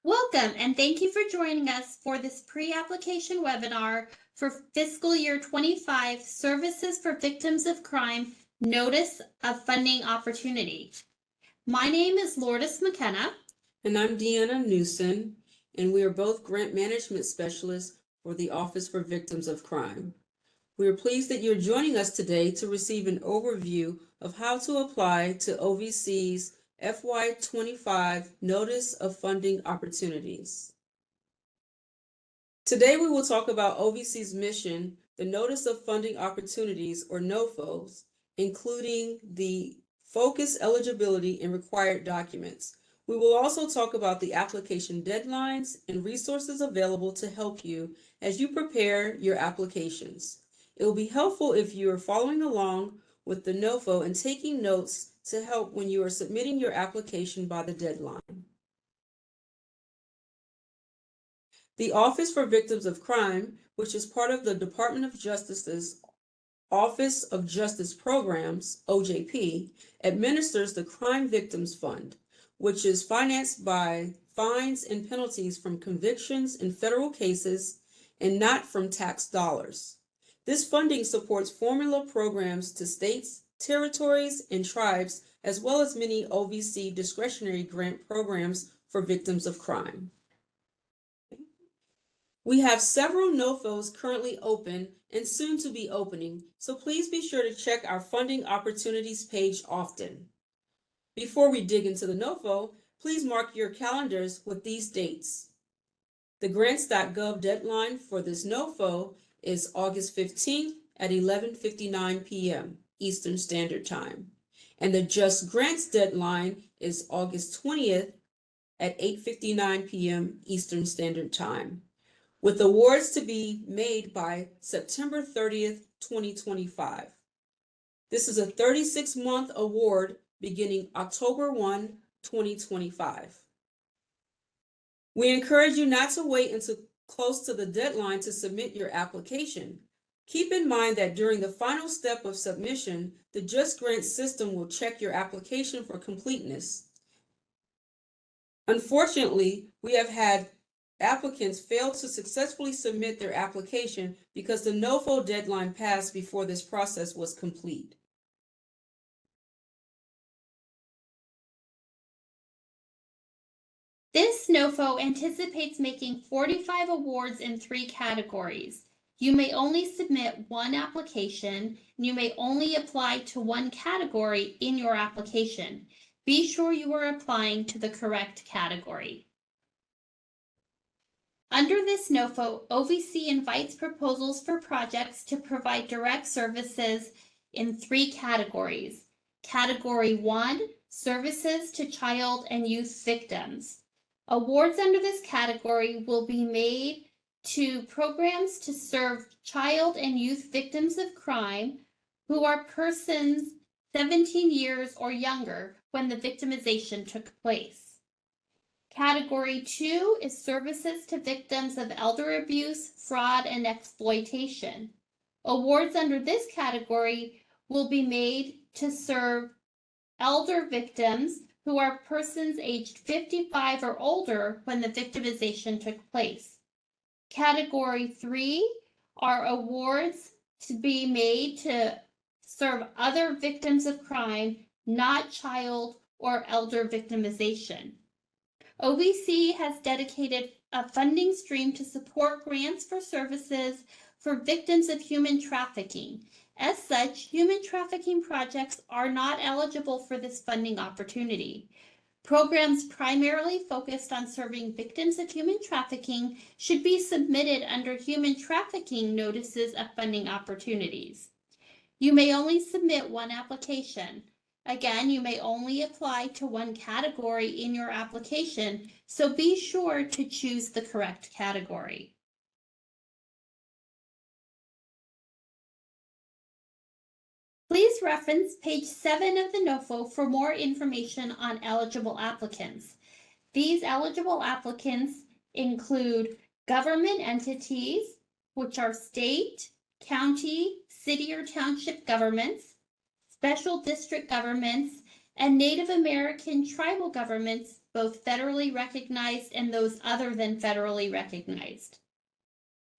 Welcome and thank you for joining us for this pre-application webinar for fiscal year 25 Services for Victims of Crime Notice of Funding Opportunity. My name is Lourdes McKenna. And I'm Deanna Newson, and we are both grant management specialists for the Office for Victims of Crime. We are pleased that you're joining us today to receive an overview of how to apply to OVC's FY25 Notice of Funding Opportunities. Today we will talk about OVC's mission, the Notice of Funding Opportunities, or NOFOs, including the focus, eligibility, and required documents. We will also talk about the application deadlines and resources available to help you as you prepare your applications. It will be helpful if you are following along with the NOFO and taking notes to help when you are submitting your application by the deadline. The Office for Victims of Crime, which is part of the Department of Justice's Office of Justice Programs, OJP, administers the Crime Victims Fund, which is financed by fines and penalties from convictions in federal cases and not from tax dollars. This funding supports formula programs to states, territories, and tribes, as well as many OVC discretionary grant programs for victims of crime. We have several NOFOs currently open and soon to be opening, so please be sure to check our funding opportunities page often. Before we dig into the NOFO, please mark your calendars with these dates. The grants.gov deadline for this NOFO is August 15th at 11:59 p.m. Eastern Standard Time, and the Just Grants deadline is August 20th at 8:59 p.m. Eastern Standard Time, with awards to be made by September 30th, 2025. This is a 36-month award beginning October 1, 2025. We encourage you not to wait until close to the deadline to submit your application. Keep in mind that during the final step of submission, the Just Grants system will check your application for completeness. Unfortunately, we have had applicants fail to successfully submit their application because the NOFO deadline passed before this process was complete. This NOFO anticipates making 45 awards in 3 categories. You may only submit one application, and you may only apply to one category in your application. Be sure you are applying to the correct category. Under this NOFO, OVC invites proposals for projects to provide direct services in 3 categories. Category 1, services to child and youth victims. Awards under this category will be made to programs to serve child and youth victims of crime who are persons 17 years or younger when the victimization took place. Category 2 is services to victims of elder abuse, fraud, and exploitation. Awards under this category will be made to serve elder victims who are persons aged 55 or older when the victimization took place. Category 3 are awards to be made to serve other victims of crime, not child or elder victimization. OVC has dedicated a funding stream to support grants for services for victims of human trafficking. As such, human trafficking projects are not eligible for this funding opportunity. Programs primarily focused on serving victims of human trafficking should be submitted under human trafficking notices of funding opportunities. You may only submit one application. Again, you may only apply to one category in your application, so be sure to choose the correct category. Please reference page 7 of the NOFO for more information on eligible applicants. These eligible applicants include government entities, which are state, county, city, or township governments, special district governments, and Native American tribal governments both federally recognized and those other than federally recognized.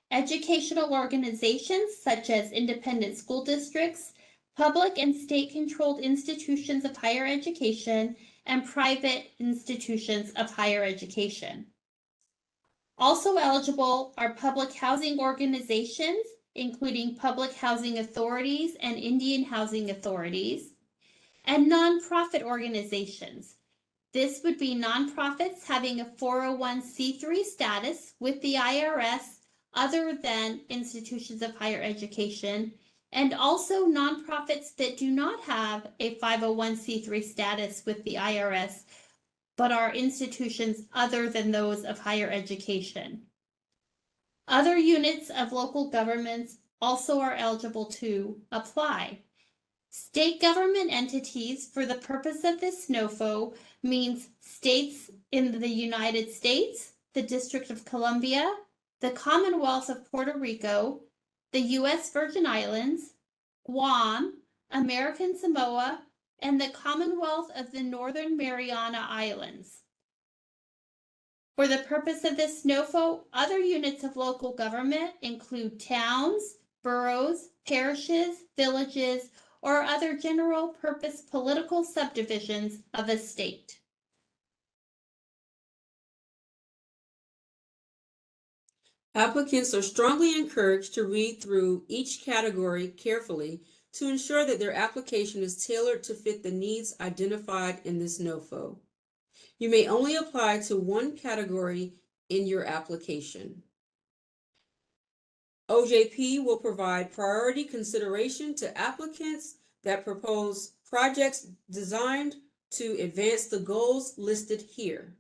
Educational organizations such as independent school districts, public and state-controlled institutions of higher education, and private institutions of higher education. Also eligible are public housing organizations, including public housing authorities and Indian housing authorities, and nonprofit organizations. This would be nonprofits having a 401c3 status with the IRS other than institutions of higher education, and also nonprofits that do not have a 501c3 status with the IRS, but are institutions other than those of higher education. Other units of local governments also are eligible to apply. State government entities, for the purpose of this NOFO, means states in the United States, the District of Columbia, the Commonwealth of Puerto Rico, the U.S. Virgin Islands, Guam, American Samoa, and the Commonwealth of the Northern Mariana Islands. For the purpose of this NOFO, other units of local government include towns, boroughs, parishes, villages, or other general purpose political subdivisions of a state. Applicants are strongly encouraged to read through each category carefully to ensure that their application is tailored to fit the needs identified in this NOFO. You may only apply to one category in your application. OJP will provide priority consideration to applicants that propose projects designed to advance the goals listed here.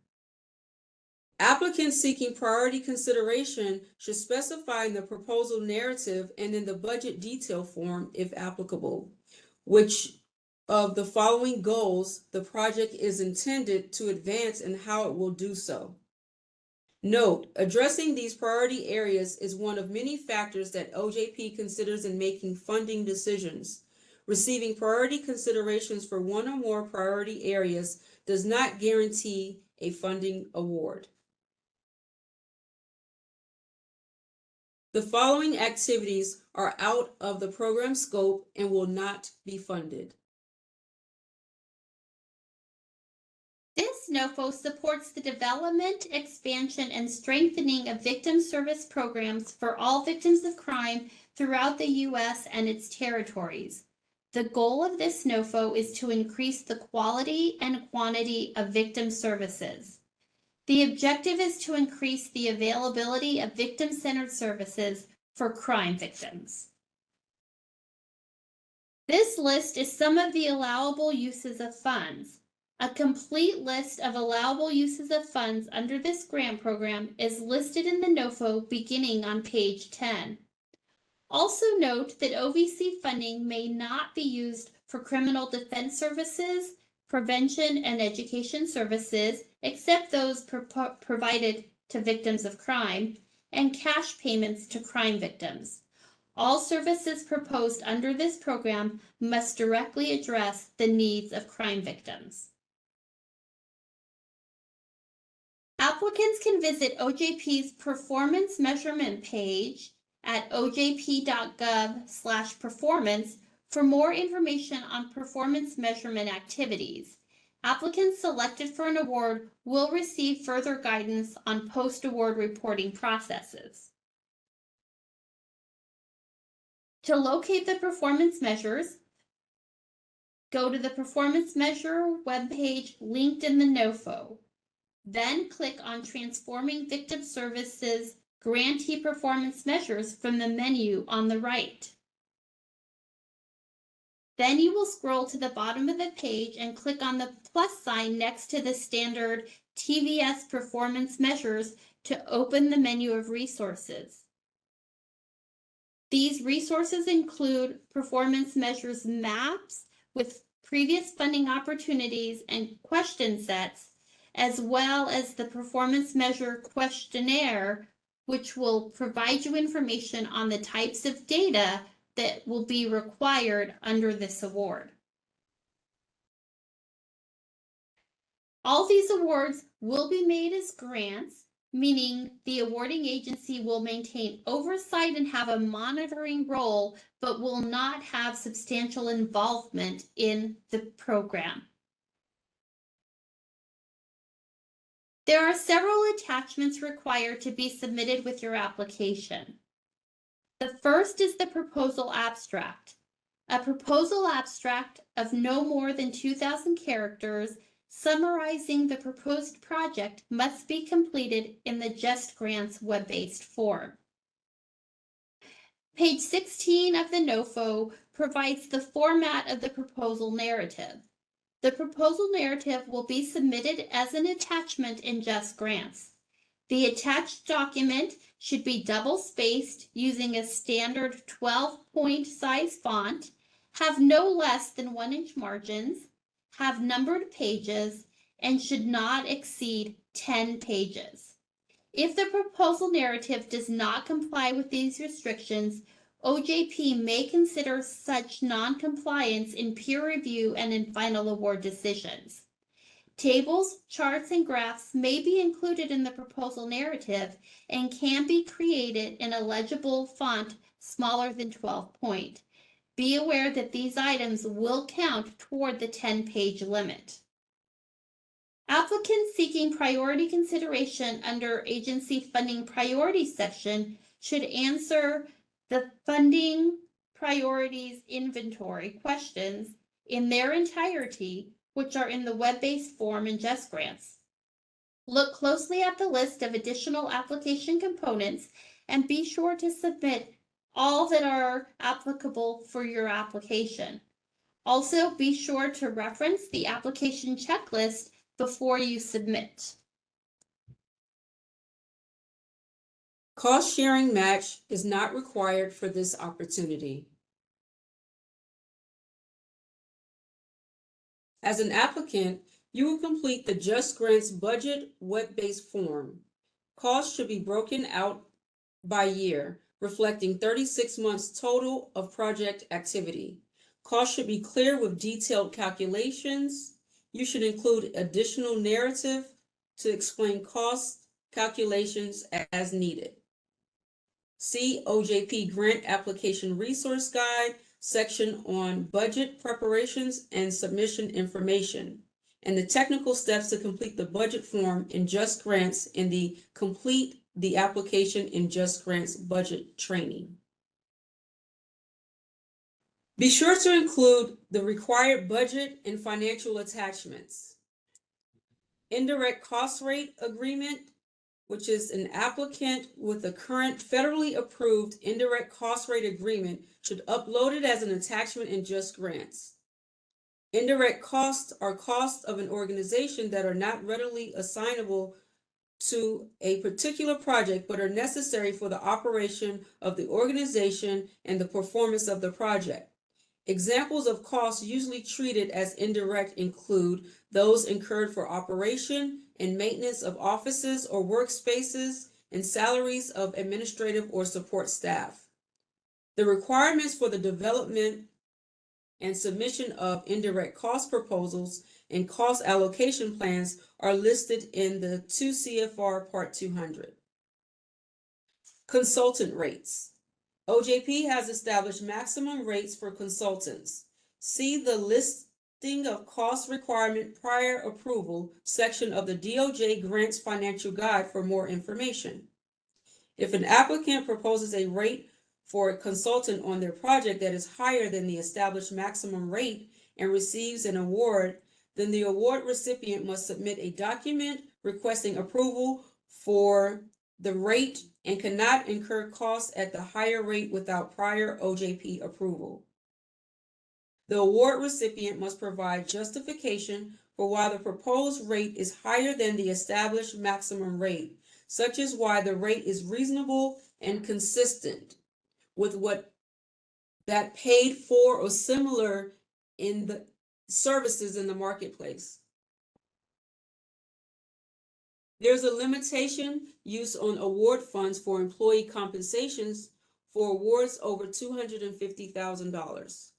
Applicants seeking priority consideration should specify in the proposal narrative and in the budget detail form, if applicable, which of the following goals the project is intended to advance and how it will do so. Note, addressing these priority areas is one of many factors that OJP considers in making funding decisions. Receiving priority considerations for one or more priority areas does not guarantee a funding award. The following activities are out of the program scope and will not be funded. This NOFO supports the development, expansion, and strengthening of victim service programs for all victims of crime throughout the U.S. and its territories. The goal of this NOFO is to increase the quality and quantity of victim services. The objective is to increase the availability of victim-centered services for crime victims. This list is some of the allowable uses of funds. A complete list of allowable uses of funds under this grant program is listed in the NOFO beginning on page 10. Also note that OVC funding may not be used for criminal defense services, prevention and education services, except those provided to victims of crime, and cash payments to crime victims. All services proposed under this program must directly address the needs of crime victims. Applicants can visit OJP's performance measurement page at ojp.gov/performance for more information on performance measurement activities. Applicants selected for an award will receive further guidance on post-award reporting processes. To locate the performance measures, go to the performance measure webpage linked in the NOFO. Then click on Transforming Victim Services Grantee Performance Measures from the menu on the right. Then you will scroll to the bottom of the page and click on the plus sign next to the standard TVS Performance Measures to open the menu of resources. These resources include performance measures maps with previous funding opportunities and question sets, as well as the performance measure questionnaire, which will provide you information on the types of data that will be required under this award. All these awards will be made as grants, meaning the awarding agency will maintain oversight and have a monitoring role, but will not have substantial involvement in the program. There are several attachments required to be submitted with your application. The first is the proposal abstract. A proposal abstract of no more than 2,000 characters summarizing the proposed project must be completed in the Just Grants web-based form. Page 16 of the NOFO provides the format of the proposal narrative. The proposal narrative will be submitted as an attachment in Just Grants. The attached document should be double-spaced using a standard 12-point size font, have no less than 1-inch margins, have numbered pages, and should not exceed 10 pages. If the proposal narrative does not comply with these restrictions, OJP may consider such non-compliance in peer review and in final award decisions. Tables, charts, and graphs may be included in the proposal narrative and can be created in a legible font smaller than 12 point. Be aware that these items will count toward the 10-page limit. Applicants seeking priority consideration under agency funding priority section should answer the funding priorities inventory questions in their entirety, which are in the web-based form in Just Grants. Look closely at the list of additional application components and be sure to submit all that are applicable for your application. Also, be sure to reference the application checklist before you submit. Cost sharing match is not required for this opportunity. As an applicant, you will complete the Just Grants budget web-based form. Costs should be broken out by year, reflecting 36 months total of project activity. Costs should be clear with detailed calculations. You should include additional narrative to explain cost calculations as needed. See OJP Grant Application Resource Guide section on budget preparations and submission information, and the technical steps to complete the budget form in Just Grants in the Complete the Application in Just Grants budget training. Be sure to include the required budget and financial attachments. Indirect cost rate agreement, which is an applicant with a current federally approved indirect cost rate agreement, should upload it as an attachment in Just Grants. Indirect costs are costs of an organization that are not readily assignable to a particular project, but are necessary for the operation of the organization and the performance of the project. Examples of costs usually treated as indirect include those incurred for operation and maintenance of offices or workspaces and salaries of administrative or support staff. The requirements for the development and submission of indirect cost proposals and cost allocation plans are listed in the 2 CFR Part 200. Consultant rates. OJP has established maximum rates for consultants. See the listing of cost requirement prior approval section of the DOJ Grants Financial Guide for more information. If an applicant proposes a rate for a consultant on their project that is higher than the established maximum rate and receives an award, then the award recipient must submit a document requesting approval for the rate and cannot incur costs at the higher rate without prior OJP approval. The award recipient must provide justification for why the proposed rate is higher than the established maximum rate, such as why the rate is reasonable and consistent with what that paid for or similar in the services in the marketplace. There's a limitation use on award funds for employee compensations for awards over $250,000.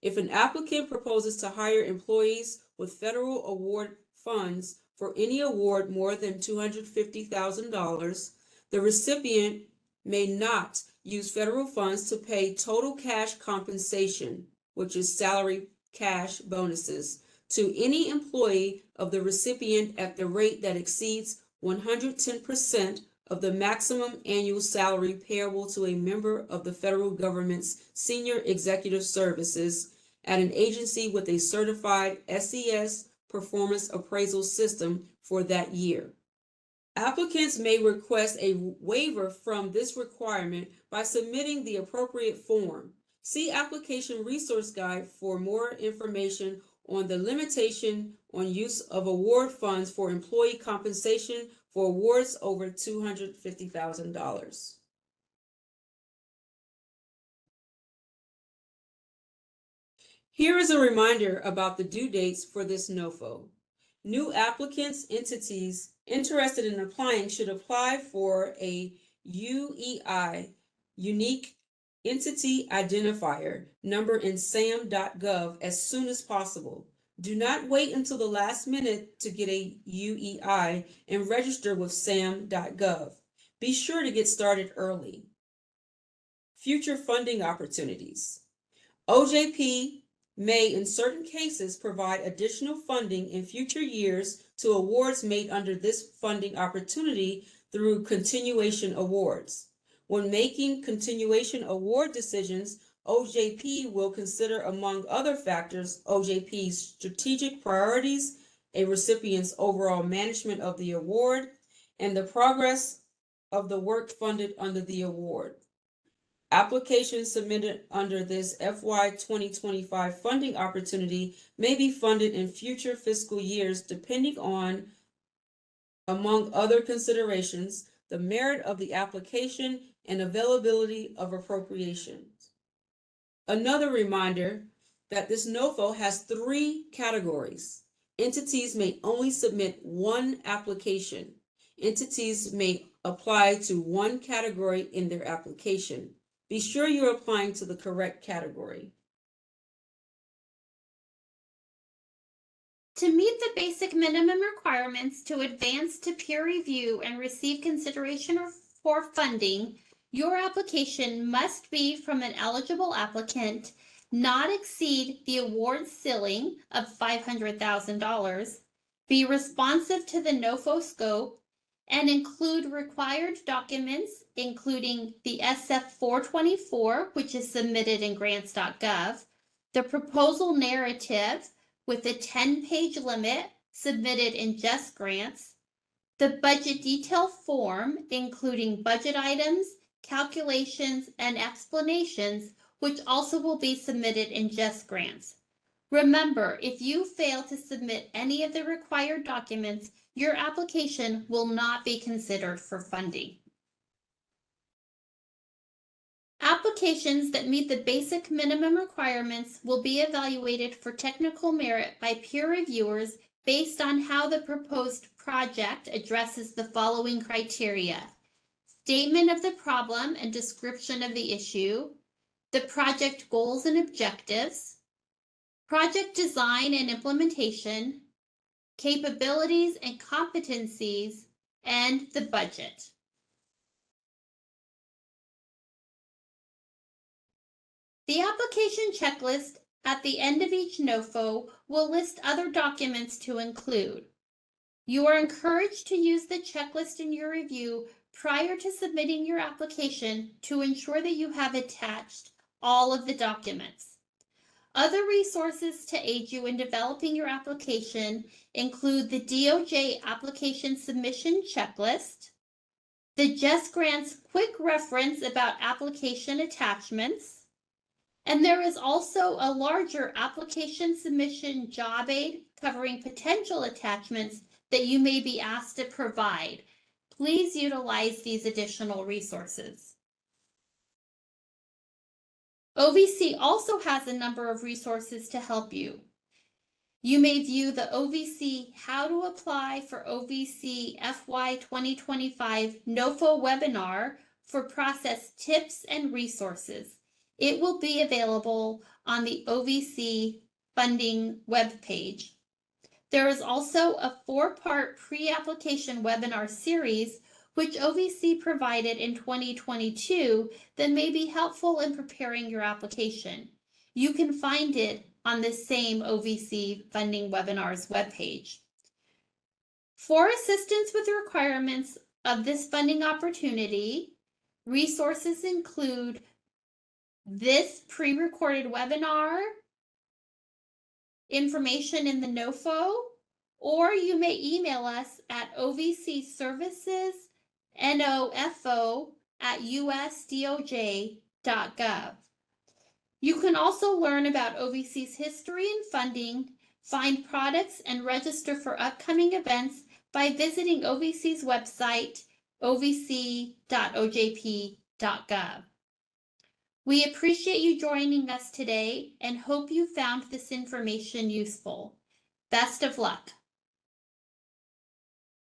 If an applicant proposes to hire employees with federal award funds for any award more than $250,000. The recipient may not use federal funds to pay total cash compensation, which is salary cash bonuses, to any employee of the recipient at the rate that exceeds 110% of the maximum annual salary payable to a member of the federal government's senior executive services at an agency with a certified SES performance appraisal system for that year. Applicants may request a waiver from this requirement by submitting the appropriate form. See Application Resource Guide for more information on the limitation on use of award funds for employee compensation for awards over $250,000. Here is a reminder about the due dates for this NOFO. New applicants, entities interested in applying should apply for a UEI, Unique Entity Identifier, number in sam.gov as soon as possible. Do not wait until the last minute to get a UEI and register with sam.gov. Be sure to get started early. Future funding opportunities. OJP may, in certain cases, provide additional funding in future years to awards made under this funding opportunity through continuation awards. When making continuation award decisions, OJP will consider, among other factors, OJP's strategic priorities, a recipient's overall management of the award, and the progress of the work funded under the award. Applications submitted under this FY 2025 funding opportunity may be funded in future fiscal years depending on, among other considerations, the merit of the application and availability of appropriations. Another reminder that this NOFO has 3 categories. Entities may only submit 1 application. Entities may apply to 1 category in their application. Be sure you're applying to the correct category. To meet the basic minimum requirements to advance to peer review and receive consideration for funding, your application must be from an eligible applicant, not exceed the award ceiling of $500,000, be responsive to the NOFO scope, and include required documents, including the SF-424, which is submitted in grants.gov, the proposal narrative with a 10-page limit submitted in Just Grants, the budget detail form, including budget items, calculations, and explanations, which also will be submitted in Just Grants. Remember, if you fail to submit any of the required documents, your application will not be considered for funding. Applications that meet the basic minimum requirements will be evaluated for technical merit by peer reviewers based on how the proposed project addresses the following criteria: statement of the problem and description of the issue, the project goals and objectives, project design and implementation, capabilities and competencies, and the budget. The application checklist at the end of each NOFO will list other documents to include. You are encouraged to use the checklist in your review prior to submitting your application to ensure that you have attached all of the documents. Other resources to aid you in developing your application include the DOJ Application Submission Checklist, the Just Grants Quick Reference about application attachments, and there is also a larger application submission job aid covering potential attachments that you may be asked to provide. Please utilize these additional resources. OVC also has a number of resources to help you. You may view the OVC How to Apply for OVC FY25 NOFO webinar for process tips and resources. It will be available on the OVC funding webpage. There is also a 4-part pre-application webinar series which OVC provided in 2022 that may be helpful in preparing your application. You can find it on the same OVC Funding Webinars webpage. For assistance with the requirements of this funding opportunity, resources include this pre-recorded webinar, information in the NOFO, or you may email us at ovcservicesnofo@usdoj.gov. You can also learn about OVC's history and funding, find products, and register for upcoming events by visiting OVC's website, ovc.ojp.gov. We appreciate you joining us today and hope you found this information useful. Best of luck.